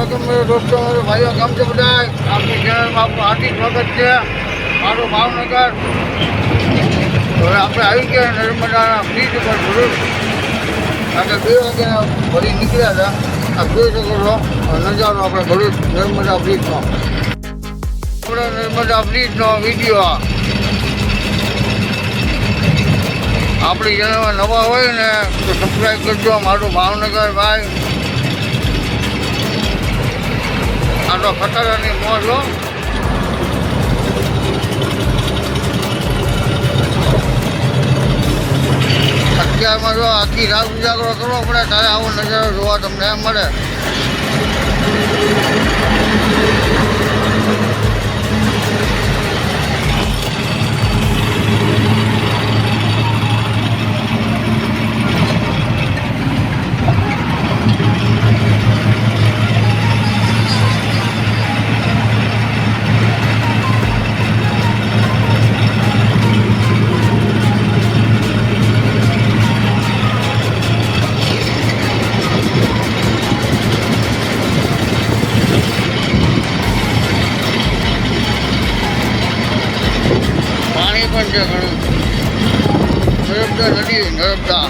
Welcome मेरे दोस्तों मेरे भाइयों કેમ છે બધા આપની ચેનલમાં આપનું હાર્દિક સ્વાગત છે મારું ભાવનગર હવે આપણે આવી ગયા નર્મદાના બ્રિજ ઉપર ભરૂચ આપણે 2 વાગ્યા ભરી નીકળ્યા હતા આ જોઈ શકો છો નજારો આપણે ભરૂચ નર્મદા બ્રિજનો આપણે નર્મદા બ્રિજનો વિડીયો આપણી ચેનલમાં નવા હોય ને તો સબસ્ક્રાઈબ કરજો મારું ભાવનગર ભાઈ આ તો ખતરાની મોજ હો અત્યારમાં જો આખી રાત ઉજાગરો કરવો પડે ત્યારે આવો નજારો જોવા તમને એમ મળે પણ છે ઘણું નર્મદા નદી નર્મદા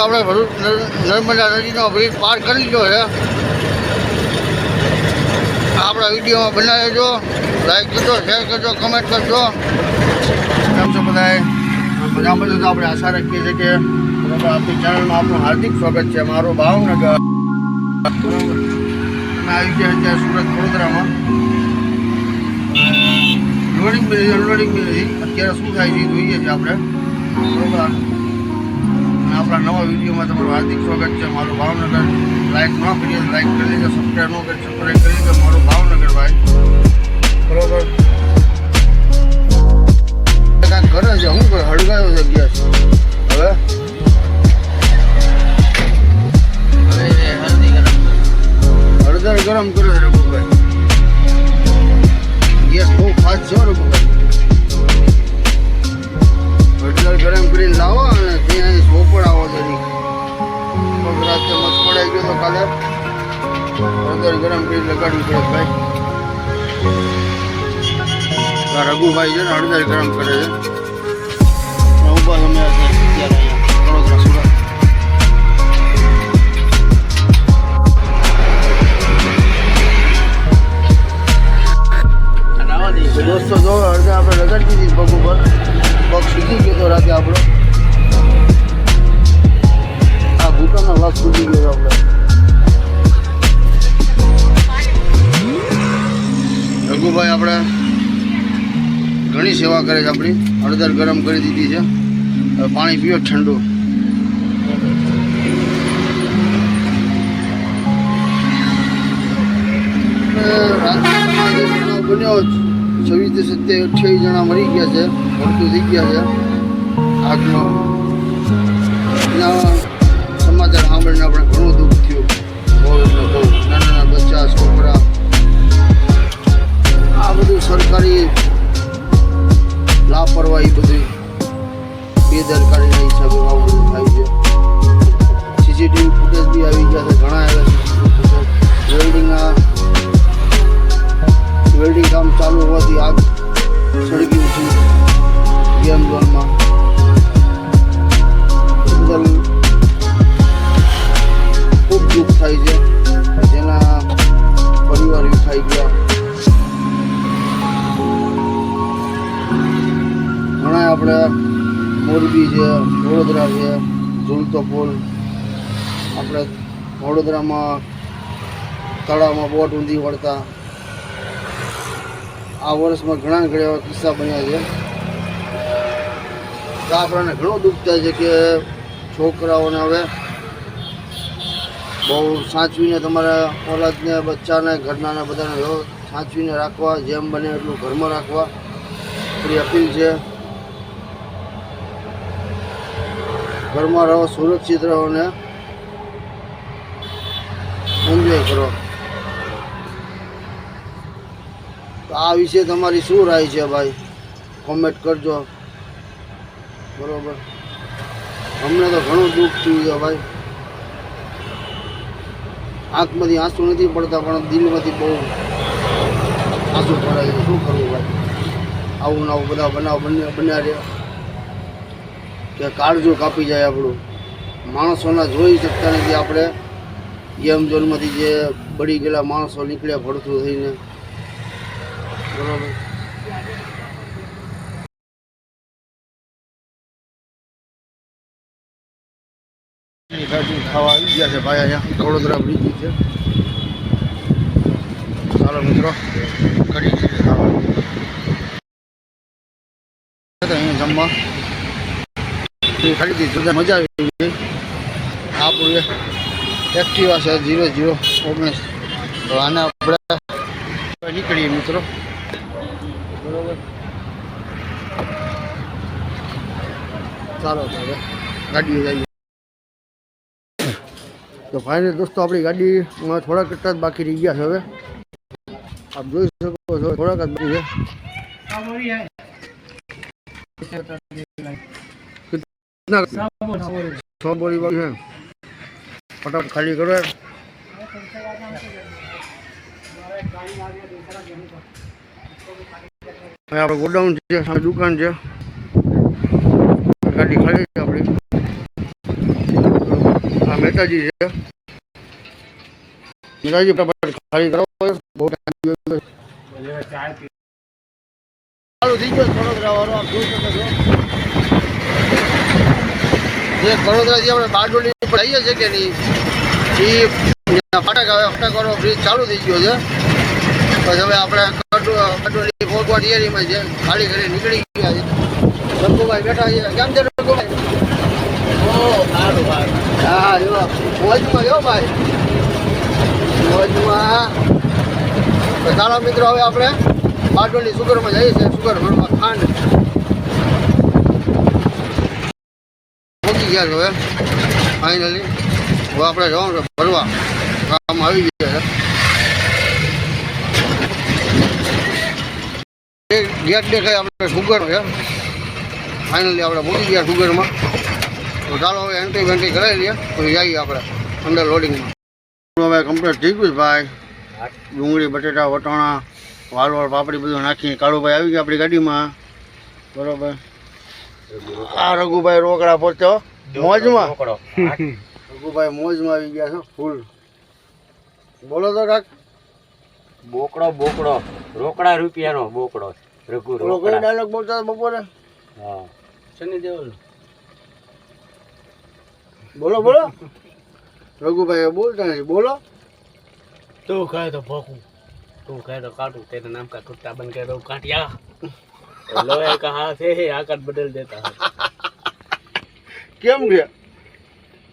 આપણે ભરૂચ નર્મદા નદીનો બ્રિજ પાર કરી લીધો છે આપણા વિડીયોમાં બનાવજો લાઈક કરજો શેર કરજો કમેન્ટ કરજો કેમ છો બધાએ મજામાં તો આપણે આશા રાખીએ છીએ કે બરાબર આપણી ચેનલમાં આપનું હાર્દિક સ્વાગત છે મારું ભાવનગર બરાબર અમે આવી ગયા અત્યારે સુરત વડોદરામાં લોડિંગ બી અનલોડિંગ બી નથી અત્યારે શું થાય છે જોઈએ છીએ આપણે બરાબર આપણા નવા વિડીયોમાં તમારું હાર્દિક સ્વાગત છે મારું ભાવનગર લાઈક ન કરીએ લાઈક કરી લેજો સબસ્ક્રાઈબ ન કરી સબસ્ક્રાઈબ કરી લેજો મારું ભાવનગર ભાઈ બરોબર કાંઈક કરે છે શું કરે હળગાયો છે ગેસ હવે હળદર ગરમ કરે છે રઘુભાઈ ગેસ બહુ ફાસ્ટ છે રઘુભાઈ હળદર ગરમ કરીને લાવો અને ત્યાં સોપડ આવો જરી રાતે મસ્ત પડાઈ ગયો તો કાલે હળદર ગરમ કરી લગાડવી પડે ભાઈ રઘુભાઈ છે ને હળદર ગરમ કરે છે ઉભા તમે અત્યારે અહીંયા વડોદરા સુરત દોસ્તો જો હળદર આપણે લગાડી દીધી પગ ઉપર પગ શીખી ગયો તો રાતે આપણો આ ભૂટાનો ભાગ શીખી ગયો આપણે રઘુભાઈ આપણે ઘણી સેવા કરે છે આપણી હળદર ગરમ કરી દીધી છે હવે પાણી પીઓ ઠંડુ બન્યો 26 થી 28 જણા મરી ગયા છે મૃત્યુ થઈ ગયા છે આગનો સમાચાર સાંભળીને આપણે ઘણું દુઃખ થયું બહુ એટલે બહુ નાના નાના બચ્ચા છોકરા આ બધું સરકારી લાપરવાહી બધી બેદરકારીના હિસાબે આવું બધું થાય છે સીસીટીવી ફૂટેજ બી આવી ગયા છે ઘણા આવ્યા છે વેલ્ડિંગ કામ ચાલુ હોવાથી આગ સળગી ઉઠી ગેમ ઝોનમાં ખૂબ દુઃખ થાય છે વિસ્તાર છે, ઝૂલતો પુલ, આપણે વડોદરામાં તળાવમાં બોટ ઊંધી વળતા, આ વર્ષમાં ઘણા એવા કિસ્સા બન્યા છે. તો આપણને ઘણું દુઃખ થાય છે કે છોકરાઓને હવે બહુ સાચવીને તમારા ઓલાદને, બચ્ચાને, ઘરનાને બધાને સાચવીને રાખવા, જેમ બને એટલું ઘરમાં રાખવા આપણી અપીલ છે. ઘરમાં રહો, સુરક્ષિત રહો ને એન્જોય કરો. તો આ વિશે તમારી શું રાય છે ભાઈ? કોમેન્ટ કરજો. બરોબર, અમને તો ઘણું દુઃખ થયું છે ભાઈ. આંખમાંથી આંસુ નથી પડતા પણ દિલમાંથી બહુ આંસુ પડે છે. શું કરવું ભાઈ? આવું ને આવું બધા બનાવ બન્યા છે કે કાળજું કાપી જાય આપણું. માણસોના જોઈ શકતા નથી આપણે. ગેમ ઝોનમાંથી જે બળી ગયેલા માણસો નીકળ્યા ભડથું થઈને. બરોબર, ખાવા આવી ગયા છે ભાઈ. અહીંયા વડોદરા બ્રિજ છે. ચાલો મિત્રો, કરી ખાવા અહીંયા જમવા ખરીદી જોતા મજા આવી ગઈ. આપણું એક્ટિવા છે 0019. તો આને આપણે નીકળીએ મિત્રો. બરોબર, ચાલો હવે ગાડીએ જઈએ. તો ફાઇનલ દોસ્તો, આપણી ગાડીમાં થોડાક જ બાકી રહી ગયા છે. હવે આપ જોઈ શકો છો, થોડાક જ બાકી છે. સો બોરી બાકી છે. ફટાફટ ખાલી કરો. આપણે ગોડાઉન છે, સામે દુકાન છે. ગાડી ખાલી છે આપણી. આ મહેતાજી છે. મહેતાજી ફટાફટ ખાલી કરો. બહુ ટાઈમ ચાલુ થઈ ગયો વડોદરા વાળો. આપ જોઈ શકો છો જે વડોદરાથી આપણે બારડોલી ઉપર આવીએ છીએ કે નહીં, એ ફટાકવાળો બ્રિજ ચાલુ થઈ ગયો છે. પછી હવે આપણે બારડોલી પહોંચવા તૈયારીમાં છે. ખાલી કરી નીકળી ગયા છે. રઘુભાઈ બેઠા છે. કેમ છે રઘુભાઈ? હા, જો મોજમાં જો ભાઈ, મોજમાં. તો ચાલો મિત્રો, હવે આપણે બારડોલી સુગરમાં જઈએ છીએ. સુગર ભરવા ખાંડ પહોંચી ગયા છે. હવે ફાઇનલી હવે આપણે જવાનું છે ભરવા. કામ આવી ગયા છે. ગેટ દેખાય આપણે સુગર છે. ફાઇનલી આપણે પહોંચી ગયા સુગરમાં. તો ચાલો હવે એન્ટ્રી વેન્ટ્રી કરાવી લઈએ પછી જઈએ આપણે અંદર લોડિંગમાં. હવે કમ્પ્લીટ થઈ ગયું ભાઈ. ડુંગળી, બટેટા, વટાણા, વાલવાળ, પાપડી બધું નાખીને કાળુભાઈ આવી ગયા આપણી ગાડીમાં. બરોબર, આ રઘુભાઈ રોકડા પહોંચ્યો મોજમાં. રઘુભાઈ મોજમાં આવી ગયા છો ફૂલ. બોલો તો કાક. બોકડો બોકડો રોકડા રૂપિયાનો બોકડો. રઘુ રોકડા ડાયલોગ બોલતા બપોરે. હા, શનિ દેવલ. બોલો બોલો. રઘુભાઈ બોલતા નથી. બોલો. તું ખાય તો ભોકું, તું ખાય તો કાટું, તેરે નામ કા कुत्ता बन के रहो काटिया. लोहे का हाथ है आकर बदल देता है. કેમ છે?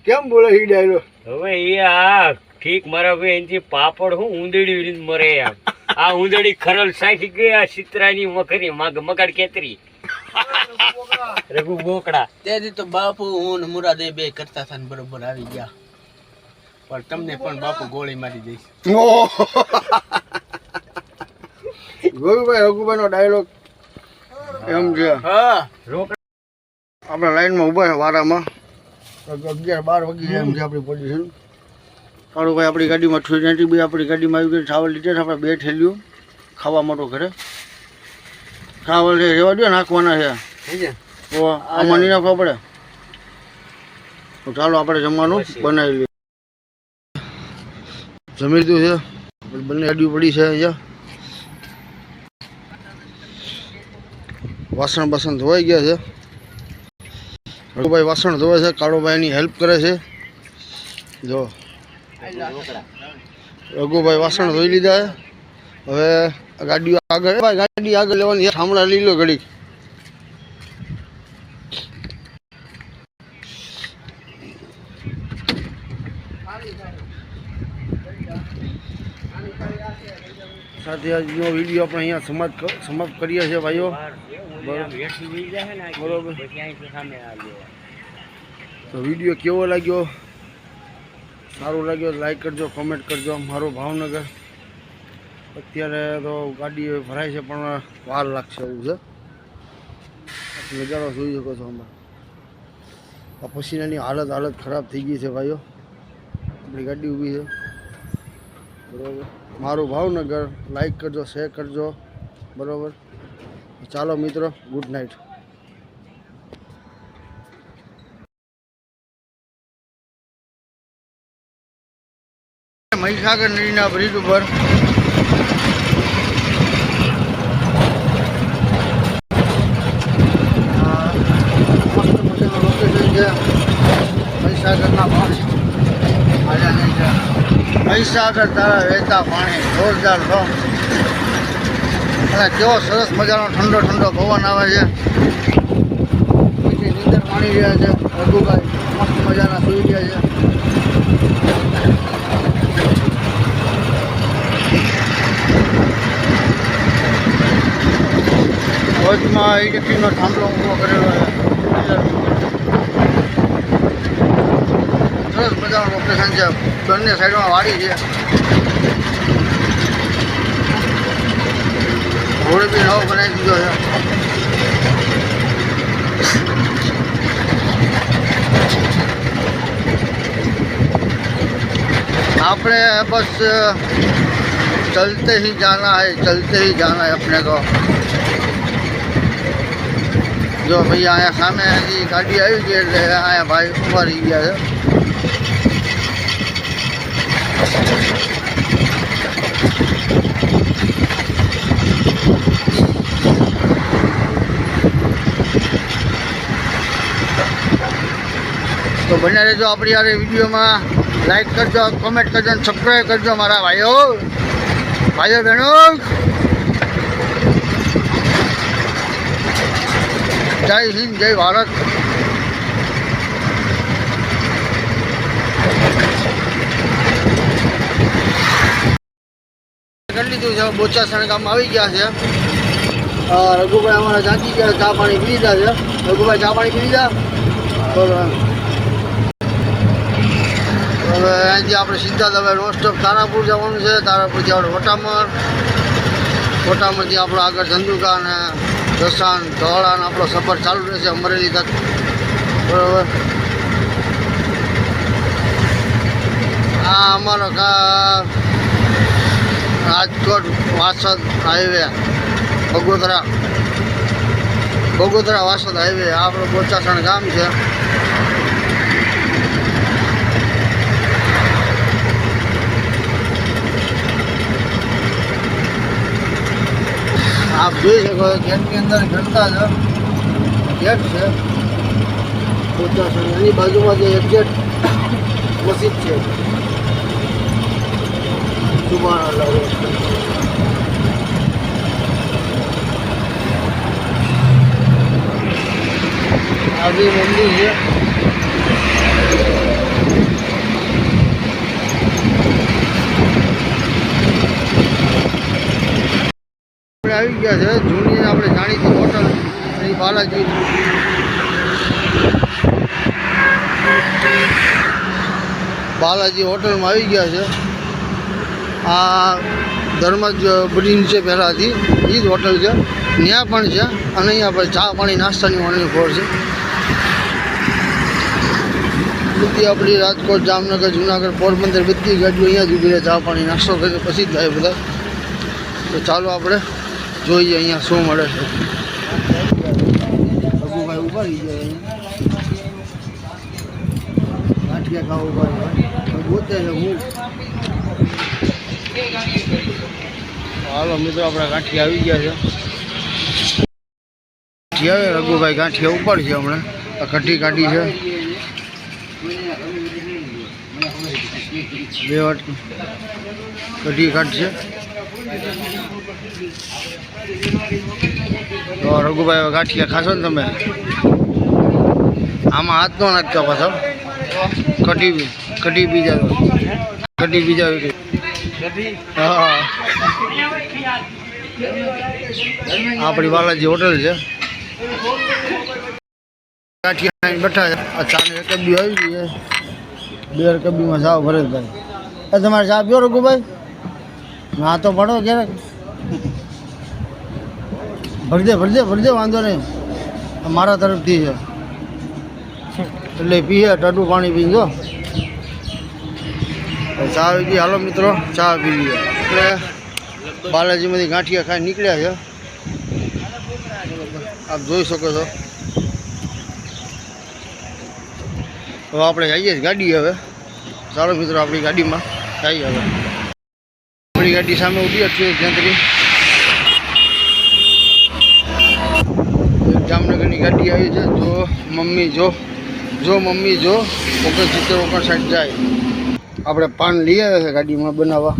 કેમ બોલે એ ડાયલોગ? હવે એ આ ઠીક મારા ભાઈ એનથી પાપડ હું ઊંધડી મરે એમ. આ ઊંધડી ખરલ સાખી ગઈ. આ સિતરાની મખરી મગાડ કેતરી. રઘુ બોકડા. તેથી તો બાપુ હું ને મુરાદે બે કરતા હતા ને બરોબર આવી ગયા. પણ તમને પણ બાપુ ગોળી મારી દઈશ. ગોવિભાઈ રઘુભાઈ નો ડાયલોગ એમ છે. હા, રોકડા આપણે લાઈનમાં ઊભા છે વારામાં. 11-12 વાગી જાય એમ છે આપણી પોઝિશન. કાળુભાઈ આપણી ગાડીમાં 292 આપણી ગાડીમાં આવી ગઈ. ચાવલ લીધે આપણે 2 થેલીઓ ખાવા માટે ઘરે. ચાવલ છે રેવા દો, નાખવાના છે. તો આમાં નહીં નાખવા પડે. તો ચાલો આપણે જમવાનું બનાવી લઈએ. જમી લીધું છે. બંને ગાડીઓ પડી છે અહીંયા. વાસણ બાસણ ધોવાઈ ગયા છે. રઘુભાઈ વાસણ ધોવે છે, કાળુભાઈની હેલ્પ કરે છે. જો રઘુભાઈ વાસણ ધોઈ લીધા છે. હવે ગાડીઓ આગળ, ગાડી આગળ લેવાની, થાંભલા લઈ લો ઘડી. સાથે આજનો વિડીયો આપણે અહીંયા સમાપ્ત કરીએ છીએ ભાઈઓ. બરોબર. તો વિડીયો કેવો લાગ્યો? સારું લાગ્યો લાઈક કરજો, કોમેન્ટ કરજો. મારું ભાવનગર અત્યારે તો ગાડી ભરાય છે પણ વાર લાગશે એવું છે. નજારો જોઈ શકો છો. આમાં આ પસીનાની હાલત ખરાબ થઈ ગઈ છે ભાઈઓ. આપણી ગાડી ઊભી છે. બરાબર. મારું ભાવનગર લાઈક કરજો, શેર કરજો. બરાબર. ચાલો મિત્રો, ગુડ નાઇટ. મહીસાગર નદીના બ્રિજ ઉપર મહીસાગરના પાણી, મહીસાગર તારા વહેતા પાણી, જોરદાર લો. અને કેવો સરસ મજાનો ઠંડો પવન આવે છે. પછી નીંદર માણી રહ્યા છે રઘુભાઈ, મસ્ત મજાના સુઈ રહ્યા છે. વચમાં ઇલેક્ટ્રિકનો થાંભલો ઊભો કરેલો છે. સરસ મજાનું લોકેશન છે. બંને સાઈડમાં વાડી છે. રોડ બી નવો બનાવી દીધો છે. આપણે બસ ચલતે ही जाना है, चलते ही जाना है अपने को. જો ભાઈ અહીંયા સામે ગાડી આવી ગઈ એટલે અહીંયા ભાઈ ઉભા રહી ગયા છે. તો બન્યા રહેજો આપણી યાર વિડીયોમાં. લાઈક કરજો, કોમેન્ટ કરજો અને સબસ્ક્રાઈબ કરજો મારા ભાઈઓ બહેનો. જય હિન્દ, જય ભારત. કરી લીધું છે. બોચાસણ ગામમાં આવી ગયા છે. રઘુભાઈ અમારા જાંચી ગયા, ચા પાણી પી લીધા છે. રઘુભાઈ ચા પાણી પી લીધા. હવે અહીંથી આપણે સીધા હવે રોડ સ્ટોપ તારાપુર જવાનું છે. તારાપુરથી આપણે વટામરથી આપણો આગળ ધંધુકા અને દસાન ધોળા આપણો સફર ચાલુ રહેશે અમરેલી તક. બરાબર. આ અમારો રાજકોટ વાસદ હાઈવે, બગોદરા વાસદ હાઈવે. આ આપણું બોચાસણ ગામ છે. આપ જોઈ શકો ગેટની અંદર ઘટતા જ ગેટ છે બોચાસણ. એની બાજુમાં જે એક્ઝેક્ટ મસ્જિદ છે. સુભાનઅલ્લાહ. આ બી મંદિર છે. આવી ગયા છે જૂની આપણે જાણીતી હોટલ બાલાજી હોટલમાં આવી ગયા છે. આ ધર્મજ બ્રિજ છે પહેલાંથી, એ જ હોટલ છે. ત્યાં પણ છે. અને અહીંયા આપણે ચા પાણી નાસ્તાની ઓનલી ફોર છે. બધી આપણી રાજકોટ, જામનગર, જુનાગઢ, પોરબંદર બધી ગાડીઓ અહીંયા જ ઊભી રહે. ચા પાણી નાસ્તો કરી પછી જ જાય બધા. તો ચાલો આપણે જોઈએ અહીંયા શું મળે છે. રઘુભાઈ ઉભા રહી ગયા અહીંયા ગાંઠિયા ખાવા ઉભા ગોતે છે. હું હાલો મિત્રો, આપણા ગાંઠિયા આવી ગયા છે. રઘુભાઈ ગાંઠિયા ઉપાડ છે હમણાં. આ કઢી કાઢી છે 2 વાટકી કઢી કાઢશે. તો રઘુભાઈ ગાંઠિયા ખાશો ને તમે? આમાં હાથ ન નાખતા પાછા. કઢી બીજા હા. આપણી બાલાજી હોટલ છે. ગાંઠિયા બેઠા છે. આ ચાની રકબી આવી ગઈ છે. 2 રકબીમાં સાવ ભરેશભાઈ. તમારે ચા પીઓ રઘુભાઈ? ના તો પડો ક્યારેક ભરજે વાંધો નહીં. મારા તરફથી છે એટલે પીએ ટાઢું પાણી પીજો. ચા આવી ગઈ. હાલો મિત્રો ચા પી લઈએ. એટલે બાલાજીમાંથી ગાંઠિયા ખાઈ નીકળ્યા છે. આપ જોઈ શકો છો. તો આપણે જઈએ છીએ ગાડી હવે. ચાલો મિત્રો આપણી ગાડીમાં જઈએ હવે. આપણી ગાડી સામે ઊભી હતી જંત્રી. જામનગરની ગાડી આવી છે. જો મમ્મી જો 69 જાય. આપણે પાન લઈ આવ્યા છે ગાડીમાં બનાવવા.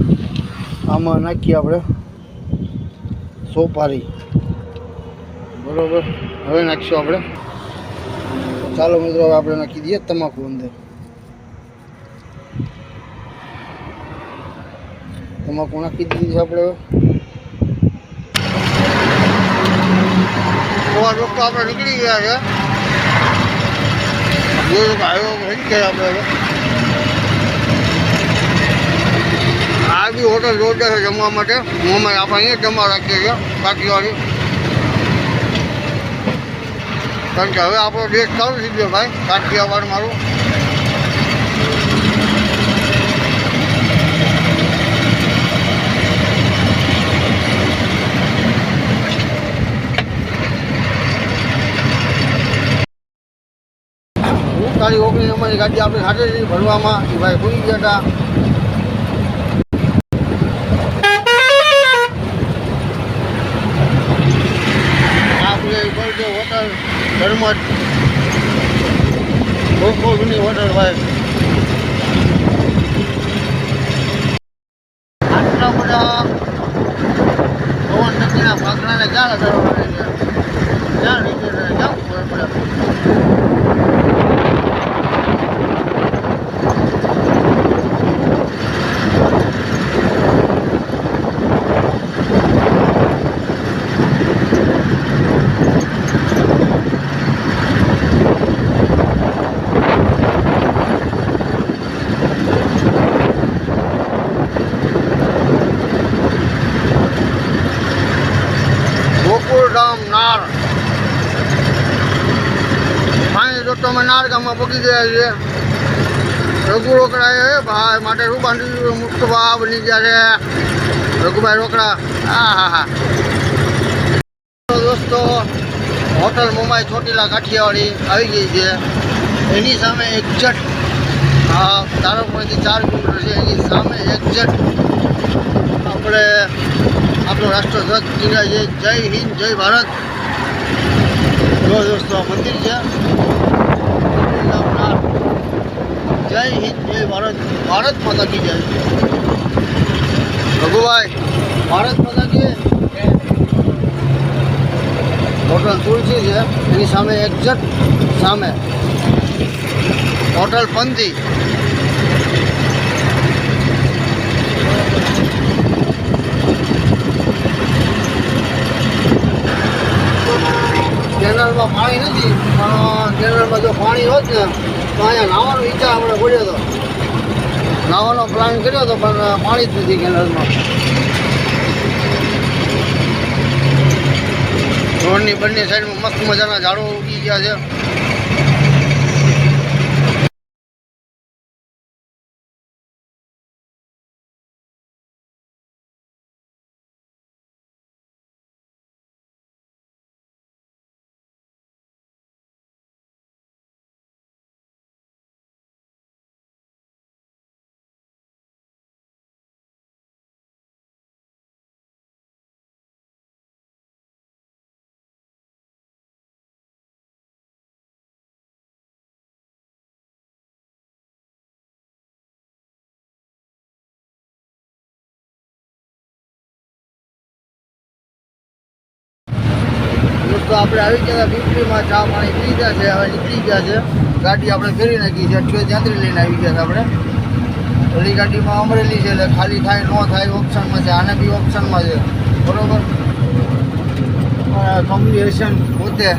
આમાં નાખીએ આપણે સોપારી. બરોબર, હવે નાખીશું આપણે. ચાલો મિત્રો હવે આપણે નાખી દઈએ તમાકુ અંદર. તમાકુ નાખી દીધી છે આપણે. હવે લોકો આપણે નીકળી ગયા છે. આવ્યો આપણે હવે. આ બી હોટલ જોરદાર છે જમવા માટે. મોમાં આપણે અહીંયા જમવા રાખીએ છીએ કાઠિયાવાડી. કારણ કે હવે આપણો દેશ ચાલુ થઈ ગયો ભાઈ કાઠિયાવાડ મારું. તારી ઓગણી અમારી ગાડી આપણે સાથે ભરવામાં એ ભાઈ ભૂલી ગયા હતા. આપણે હોટલ ધર્મજ બહુ જૂની હોટલ ભાઈ. આટલા બધા પવન નદીના ભાગણાને ક્યાં લગાડવાના છે? ક્યાં નીચે ક્યાં ખબર પડે? ગોકુળધામ નાર. પાણી તો તમે નાર ગામમાં પગી ગયા છે. રઘુ રોકડા ભાઈ માટે શું બાંધી મુક્ત ભાવ બની ગયા છે રઘુભાઈ રોકડા. હા. દોસ્તો હોટલ મુંબઈ ચોટીલા કાઠિયાવાડી આવી ગઈ છે. એની સામે એક્ઝેક્ટ તારાપુરથી 4 કિલોમીટર છે. એની સામે એક્ઝેક્ટ આપણે આપણો રાષ્ટ્રધ્વજ ચીરાય છે. જય હિન્દ જય ભારત. જો દોસ્તો મંદિર છે. જય હિન્દ જય ભારત. ભારત માતા કી જય. રઘુભાઈ ભારત માતા કી. હોટલ તુલસી છે એની સામે એક્ઝેક્ટ સામે હોટલ પંથી. કેનાલમાં પાણી નથી પણ કેનાલમાં જો પાણી હોત ને તો અહીંયા નાવાનો ઈચ્છા આપણે પડ્યો હતો. નાવાનો પ્લાન કર્યો હતો પણ પાણી જ નથી કેનાલમાં. રોડની બંને સાઈડમાં મસ્ત મજાના ઝાડો ઉગી ગયા છે. તો આપણે આવી ગયા પીપળીમાં ચા પાણી પી ગયા છે, હવે નીકળી ગયા છે. ગાડી આપણે ફેરી નાખી છે, 38 લઈને આવી ગયા છે આપણે. ઓલી ગાડીમાં અમરેલી છે એટલે ખાલી થાય ન થાય ઓપ્શનમાં છે, આને બી ઓપ્શનમાં છે બરોબર. કોમ્યુનિકેશન પોતે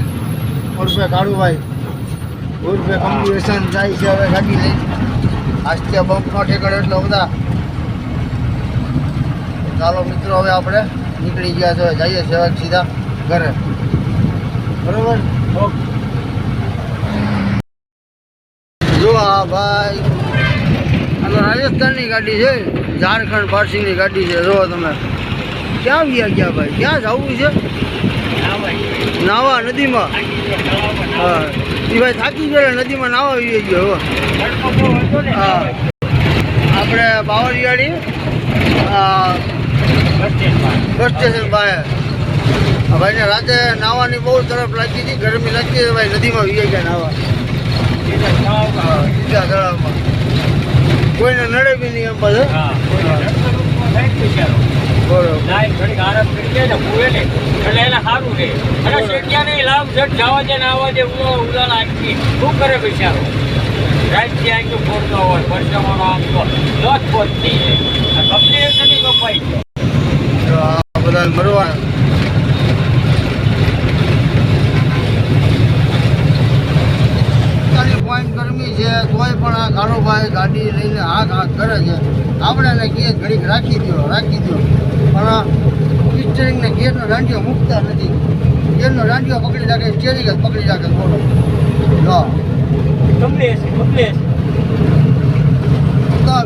ઉર્ફે કાળુભાઈ ઉર્ફે કોમ્યુનિકેશન જાય છે હવે ગાડી લઈ. આજથી બમ્પ નો ઠેકડે એટલે બધા. ચાલો મિત્રો હવે આપણે નીકળી ગયા છે, જઈએ છીએ હવે સીધા ઘરે બરોબર. જો આ ભાઈ આ તો રાજસ્થાનની ગાડી છે, ઝારખંડ પાર્સિંગની ગાડી છે. જો તમે ક્યાં ગયા ભાઈ, ક્યાં જવું છે? નાવા નદીમાં. હા એ ભાઈ થાકી ગયો નદીમાં નાવા આવી ગયો. હા આપણે બાવળિયાળી બસ સ્ટેશન બહાર ભાઈને રાતે નાવાની બહુ તરફ લાગી હતી, ગરમી લાગતી હતી ભાઈ, નદીમાં વી ગયા નાવા. સીધા તળાવમાં કોઈને નડે બી નહીં એમ બધે. બધા મરવા પોઈન્ટ ગરમી છે તોય પણ આ કાળુભાઈ ગાડી લઈને હાથ કરે છે. આપણે એને ગેર ઘડીક રાખી દો પણ સ્ટીરિંગને ગેરનો દાંડીઓ મૂકતા નથી. ગેરનો દાંડીઓ પકડી રાખે, સ્ટીરિંગ જ પકડી રાખે. બોલો જો તો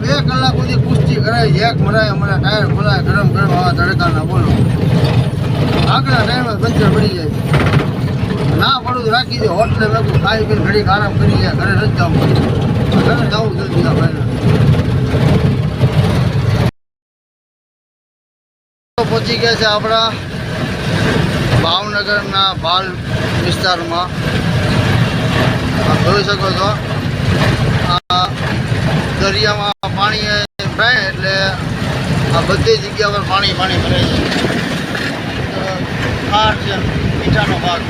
2 કલાક સુધી કુસ્તી કરાય, જેક મરાય, અમારા ટાયર ખોલાય ગરમ આવા તડકાના. બોલો આગળના ટાઈમે પંચર પડી જાય. ના પડું રાખી દો હોટલે મેં ખાઈ પીને ઘડીક આરામ કરી જાય. ઘરે નથી જવું, ઘરે જવું જલ્દી આ ભાઈને. પહોંચી ગયા છે આપણા ભાવનગરના ભાલ વિસ્તારમાં. જોઈ શકો છો આ દરિયામાં પાણી ભરાય એટલે આ બધી જગ્યા પર પાણી ભરાય છે. ખાર છે મીઠાનો ભાગ.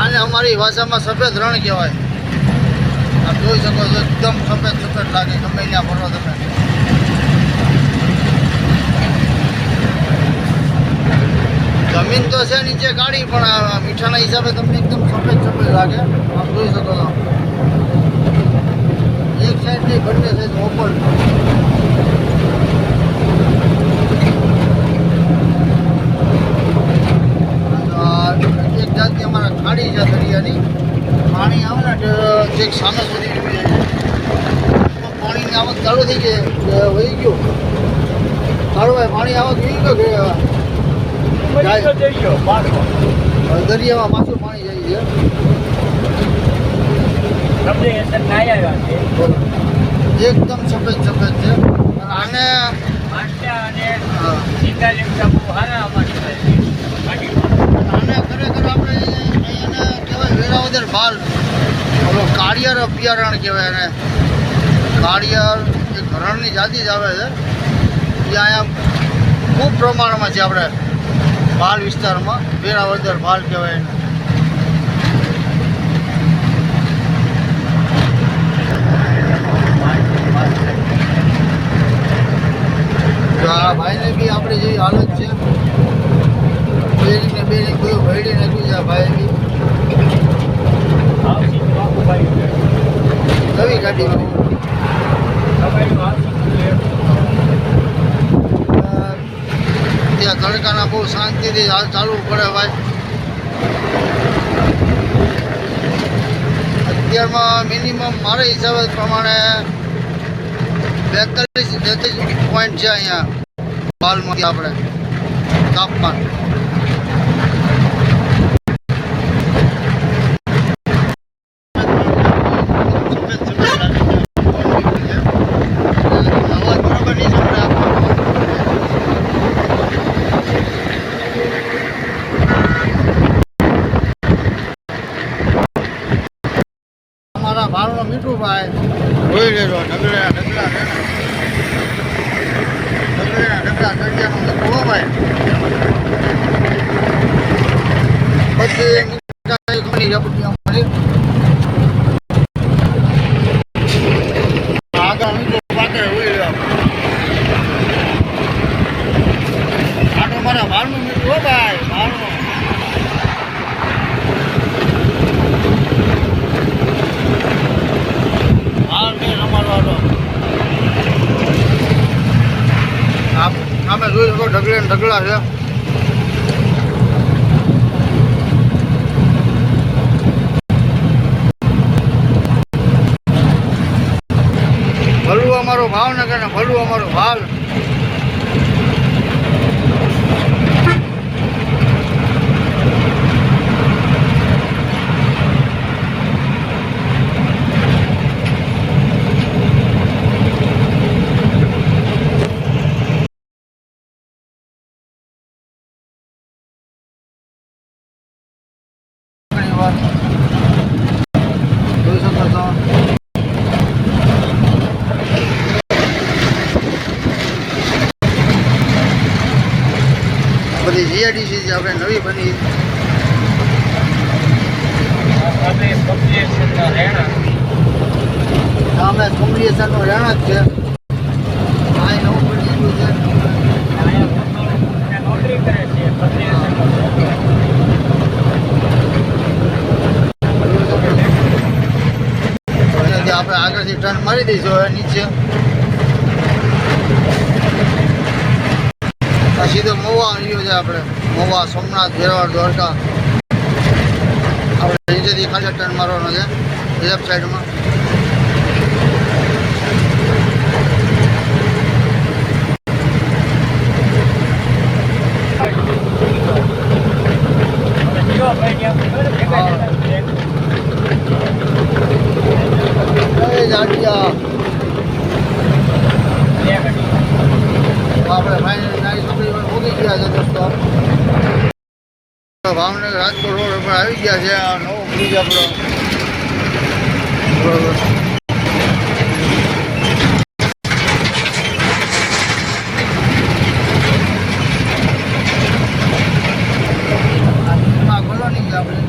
આને અમારી ભાષામાં સફેદ રણ કહેવાય. આપ જોઈ શકો છો એકદમ સફેદ લાગે ગમે ત્યાં ફરો તમે. જમીન તો છે નીચે કાઢી પણ મીઠાના હિસાબે તમને એકદમ સફેદ લાગે. આપ જોઈ શકો છો એક સાઈડથી બંને સાઈડ ઓપન. એક જાતની અમારા ખાડી છે દરિયાની. પાણી આવે ને છેક સામે સુધી પાણીની આવક ચાલુ થઈ ગઈ, વહી ગયું. સારું ભાઈ પાણી આવક વહી ગયો કે દરિયામાં પાછું પાણી જાય છે. એકદમ સફેદ છે. આને ખરેખર આપણે એને કહેવાય વેરાવદર ભાલ, કાળિયાર અભયારણ્ય કહેવાય એને. કાળિયાર એક હરણની જાતિ જ આવે છે. ત્યાં અહીંયા ખૂબ પ્રમાણમાં છે આપણે ભાલ વિસ્તારમાં. વેરાવદર ભાલ કહેવાય એને. આ ભાઈને બી આપણે જેવી હાલત છે, બેરિંગ બધું ભરી નાખ્યું છે. આ ભાઈ બી નવી ગાડીમાં ત્યાં તડકાના બહુ શાંતિથી હાલ ચાલવું પડે ભાઈ. અત્યારમાં મિનિમમ મારા હિસાબે પ્રમાણે 42-33 પોઈન્ટ છે અહીંયા હાલમાંથી આપણે તાપમાન. અમારા ભાલનો મીઠું ભાઈ જોઈ લેજો ઢગલા મોટા સળિયાનું હતું હો ભાઈ. પછી મીઠાઈ ઘણી જબરી અમારી. આગળ મીઠું પાકે હોય આટો મારા ભાવનું મીઠું હો ભાઈ, ભાવનું. અમે જોઈ શકો ઢગલે ને ઢગલા છે. ભલું અમારો ભાવનગર ને ભલું અમારો ભાલ. જોઈ શકો છો બધી જીઆઈડીસી જે આપણે નવી બની. અમે પબ્લિકેશનના રહેણા અમે કોમ્યુનિકેશનનું રહેણા જ છે. આ નવું બની ગયું છે. નોકરી કરે છે આપણે આગળથી ટર્ન મારી દઈશું હવે નીચે. આ સીધો મહુવા આવ્યો છે. આપણે મહુવા, સોમનાથ, વેરાવળ, દ્વારકા. આપણે નીચેથી ખાલી ટર્ન મારવાનો છે લેફ્ટ સાઈડમાં. આપણે ફાઇનલ નાની છોકરી ઉગી ગયા છે દોસ્તો. ભાવનગર રાજકોટ રોડ ઉપર આવી ગયા છે. આ નવો બ્રિજ આપણો બરોબર. કોલોની છે આપણે.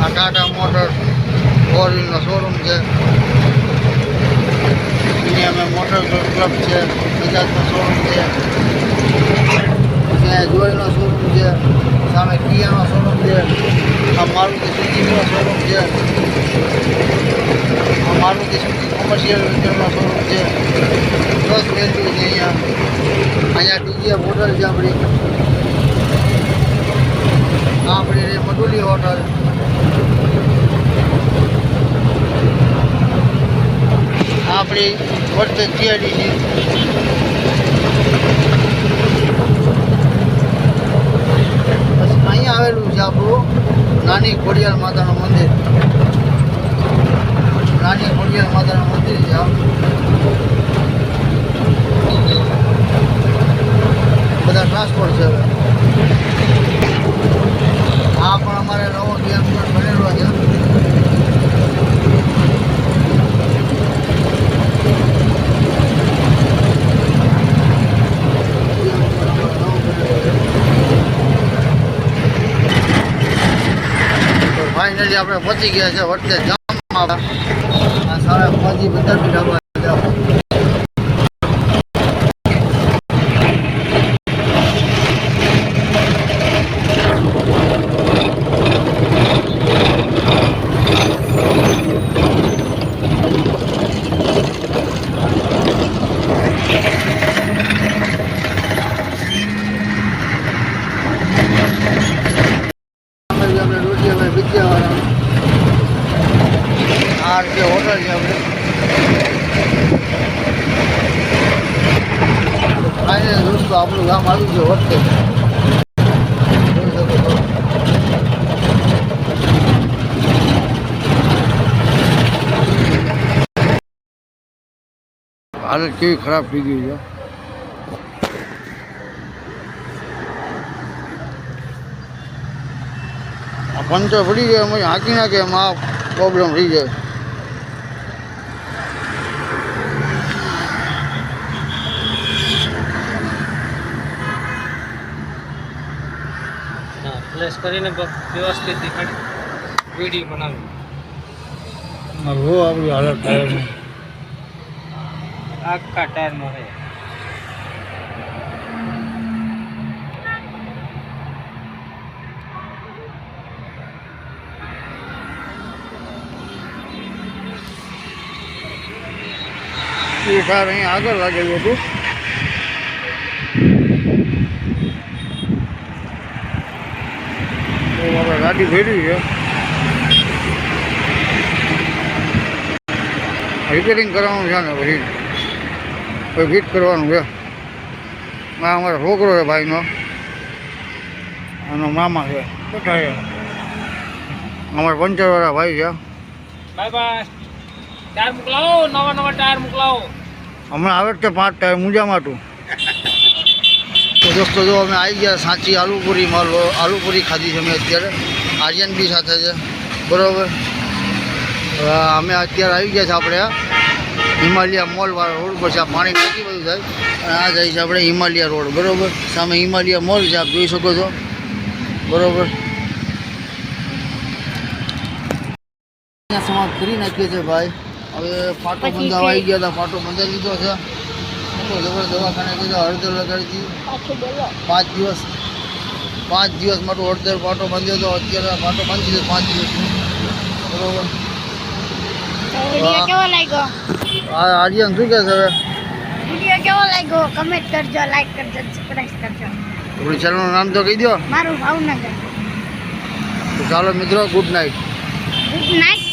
આ ટાટા મોટર 4 વ્હીલનો શોરૂમ છે. અમે મોટર ક્લબ છે, બજાજનો શોરૂમ છે, ત્યાં જોઈનો શોરૂમ છે, સામે કિયાનો શોરૂમ છે, આ મારુતિ સુઝુકીનો શોરૂમ છે, આ મારુતિ સુઝુકી કોમર્શિયલ વ્હીકલનો શોરૂમ છે. 10 વેલ્યુ છે અહીંયા ડીજીએફ હોટલ છે આપણી. આ આપણી રે મડુલી હોટલ. આપણી વર્તે જીઆઈડીસી. પછી અહીંયા આવેલું છે આપણું નાની ખોડિયાર માતાનું મંદિર. નાની ખોડિયાર માતાનું મંદિર છે. બધા ટ્રાન્સપોર્ટ છે. હવે આ પણ અમારે નવો ગેમ બનેલો છે. ફાઇનલી આપણે પહોંચી ગયા છે વર્તે જામમાં. આ સારા પહોંચી બધા ઢાબા આ જે હોટલ છે આપણે ફાઇનલ દોસ્તો આપણું ગામ આવ્યું છે વર્તે. હાલત કેવી ખરાબ થઈ ગઈ છે. આ પંચર પડી જાય એમાં હાંકી નાખે એમાં પ્રોબ્લેમ થઈ જાય. પ્લેસ કરીને વ્યવસ્થિત દેખાડી વિડીયો બનાવી જો આપણી હાલત ટાયરની આખા ટાયરમાં રહે એ કાર અહીંયા આગળ લાગેલું હતું તો આપણે ગાડી ફેરવી છે રિપેરિંગ કરવાનું છે ને પછી ફિટ કરવાનું છે આ અમારો છોકરો છે ભાઈનો આનો મામા છે બેઠા છે અમારા પંચરવાળા ભાઈ છે બાય બાય ટાયર મોકલાવો નવા ટાયર મોકલાવો હમણાં આવે છે 5 ટાયર મુજામાં હતું તો દોસ્તો જો અમે આવી ગયા સાચી આલુપુરીમાં આલુપુરી ખાધી છે અમે અત્યારે આર્યન બી સાથે છે બરાબર અમે અત્યારે આવી ગયા છે આપણે હિમાલયા મોલવાળા રોડ પર છે આ પાણી નાખી બધું થાય અને આ જાય છે આપણે હિમાલયા રોડ બરાબર સામે હિમાલયા મોલ છે આપ જોઈ શકો છો બરાબર સમાપ્ત કરી નાખીએ છીએ ભાઈ હવે પાટો બંધાવા આવી ગયા હતા પાટો બંધાવી લીધો છે દવાખાને કીધું હળદર લગાડી દીધી 5 દિવસ માટે હળદર પાટો બાંધ્યો હતો અત્યારે પાટો બાંધી દીધો 5 દિવસ બરોબર વિડિયો કેવો લાગ્યો આ આર્યન શું કહે છે હવે વિડિયો કેવો લાગ્યો કમેન્ટ કરજો લાઈક કરજો સબસ્ક્રાઇબ કરજો આપણી ચેનલનું નામ તો કહી દો મારું ભાવનગર તો ચાલો મિત્રો ગુડ નાઇટ ગુડ નાઇટ